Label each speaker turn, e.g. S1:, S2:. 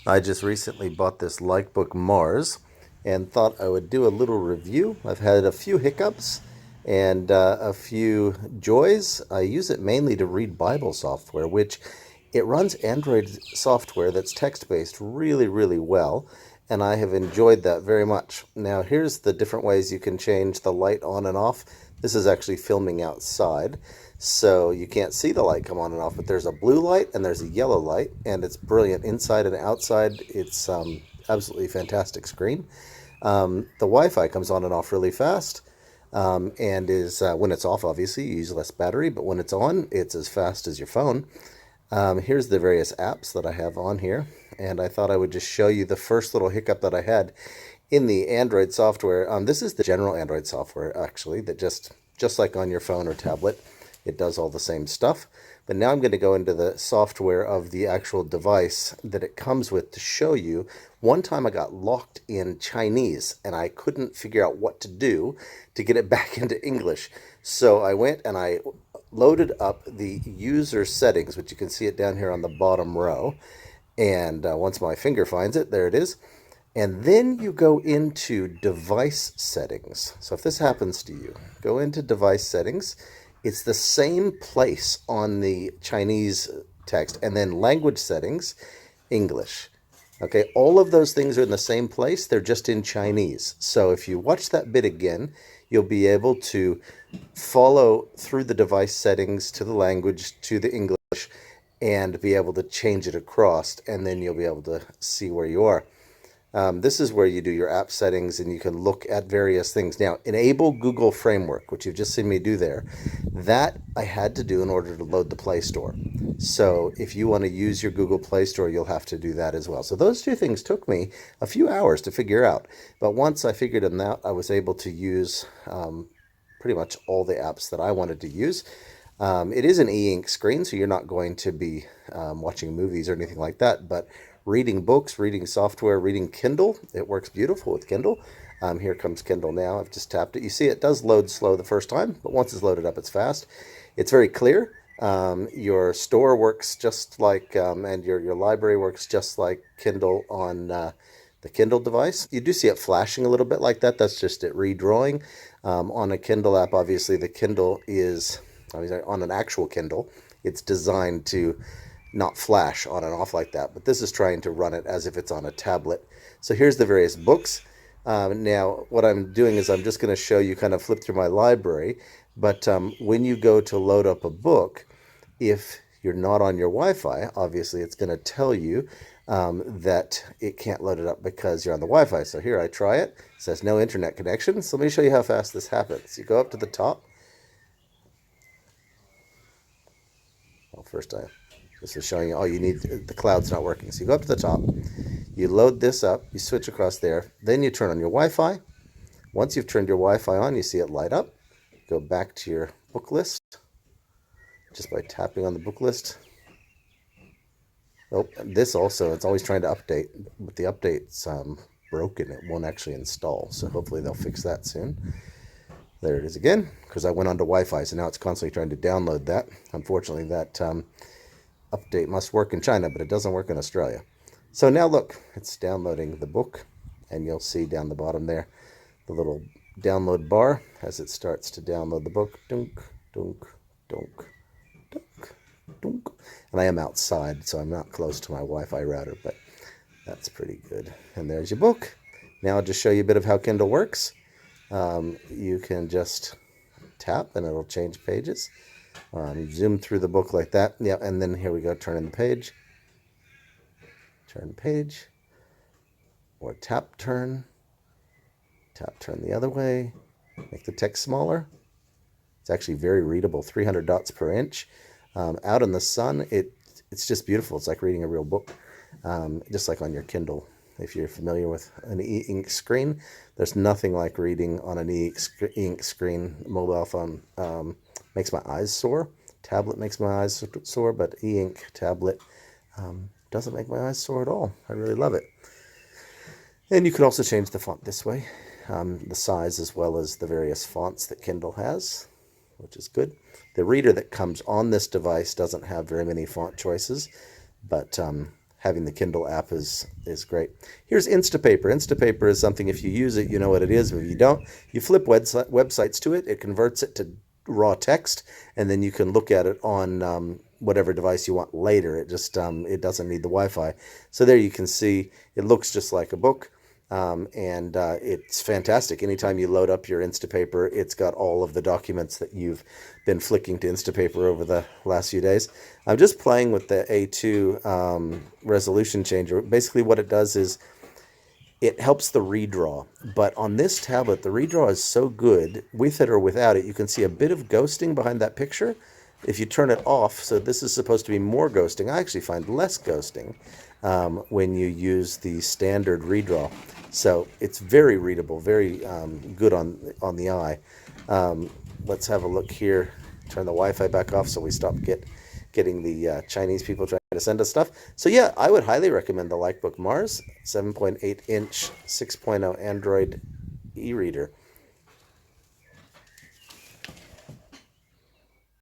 S1: I just recently bought this Likebook Mars and thought I would do a little review. I've had a few hiccups and a few joys. I use it mainly to read Bible software, which it runs Android software that's text-based really, really well, and I have enjoyed that very much. Now, here's the different ways you can change the light on and off. This is actually filming outside, so you can't see the light come on and off, but there's a blue light and there's a yellow light, and it's brilliant inside and outside. It's absolutely fantastic screen. The Wi-Fi comes on and off really fast, and is when it's off, obviously, you use less battery, but when it's on, it's as fast as your phone. Here's the various apps that I have on here, and I thought I would just show you the first little hiccup that I had in the Android software. This is the general Android software, actually, that just like on your phone or tablet, it does all the same stuff. But now I'm going to go into the software of the actual device that it comes with to show you. One time I got locked in Chinese, and I couldn't figure out what to do to get it back into English. So I went and I loaded up the user settings, which you can see it down here on the bottom row. And once my finger finds it, there it is. And then you go into device settings. So if this happens to you, go into device settings. It's the same place on the Chinese text, and then language settings, English. Okay, all of those things are in the same place. They're just in Chinese. So if you watch that bit again, you'll be able to follow through the device settings to the language, to the English, and be able to change it across, and then you'll be able to see where you are. This is where you do your app settings, and you can look at various things. Now, enable Google Framework, which you've just seen me do there, that I had to do in order to load the Play Store. So if you want to use your Google Play Store, you'll have to do that as well. So those two things took me a few hours to figure out. But once I figured them out, I was able to use pretty much all the apps that I wanted to use. It is an e-ink screen, so you're not going to be watching movies or anything like that, but reading books, reading software, reading Kindle, it works beautiful with Kindle. Here comes Kindle now. I've just tapped it. You see it does load slow the first time, but once it's loaded up, it's fast. It's very clear. Your store works just like, and your library works just like Kindle on the Kindle device. You do see it flashing a little bit like that. That's just it redrawing. On a Kindle app, obviously, the Kindle is, on an actual Kindle, it's designed to not flash on and off like that, but this is trying to run it as if it's on a tablet. So here's the various books. Now, what I'm doing is I'm just going to show you, kind of flip through my library, but when you go to load up a book, if you're not on your Wi-Fi, obviously it's going to tell you that it can't load it up because you're on the Wi-Fi. So here, I try it. It says no internet connection. So let me show you how fast this happens. You go up to the top. Well, first this is showing you, oh, you need, the cloud's not working. So you go up to the top, you load this up, you switch across there, then you turn on your Wi-Fi. Once you've turned your Wi-Fi on, you see it light up. Go back to your book list just by tapping on the book list. Oh, this also, it's always trying to update, but the update's broken. It won't actually install, so hopefully they'll fix that soon. There it is again, because I went onto Wi-Fi, so now it's constantly trying to download that. Unfortunately, that update must work in China, but it doesn't work in Australia. So now look, it's downloading the book, and you'll see down the bottom there the little download bar as it starts to download the book. Dunk, dunk, dunk, dunk, dunk. And I am outside, so I'm not close to my Wi-Fi router, but that's pretty good. And there's your book. Now I'll just show you a bit of how Kindle works. You can just tap, and it'll change pages. Zoom through the book like that. Yeah, and then here we go, turn in the page. Turn page. Or tap turn. Tap turn the other way. Make the text smaller. It's actually very readable, 300 dots per inch. Out in the sun, it's just beautiful. It's like reading a real book, just like on your Kindle. If you're familiar with an e-ink screen, there's nothing like reading on an e-ink screen. Mobile phone makes my eyes sore. Tablet makes my eyes sore, but e-ink tablet doesn't make my eyes sore at all. I really love it. And you can also change the font this way, the size as well as the various fonts that Kindle has, which is good. The reader that comes on this device doesn't have very many font choices, but having the Kindle app is great. Here's Instapaper. Instapaper is something, if you use it, you know what it is. But if you don't, you flip websites to it. It converts it to raw text, and then you can look at it on whatever device you want later. It just it doesn't need the Wi-Fi. So there you can see it looks just like a book. And it's fantastic. Anytime you load up your Instapaper, it's got all of the documents that you've been flicking to Instapaper over the last few days. I'm just playing with the A2 resolution changer. Basically what it does is it helps the redraw. But on this tablet, the redraw is so good, with it or without it, you can see a bit of ghosting behind that picture. If you turn it off, so this is supposed to be more ghosting, I actually find less ghosting when you use the standard redraw. So it's very readable, very good on the eye. Let's have a look here. Turn the Wi-Fi back off so we stop getting the Chinese people trying to send us stuff. So yeah, I would highly recommend the Likebook Mars 7.8-inch 6.0 Android e-reader.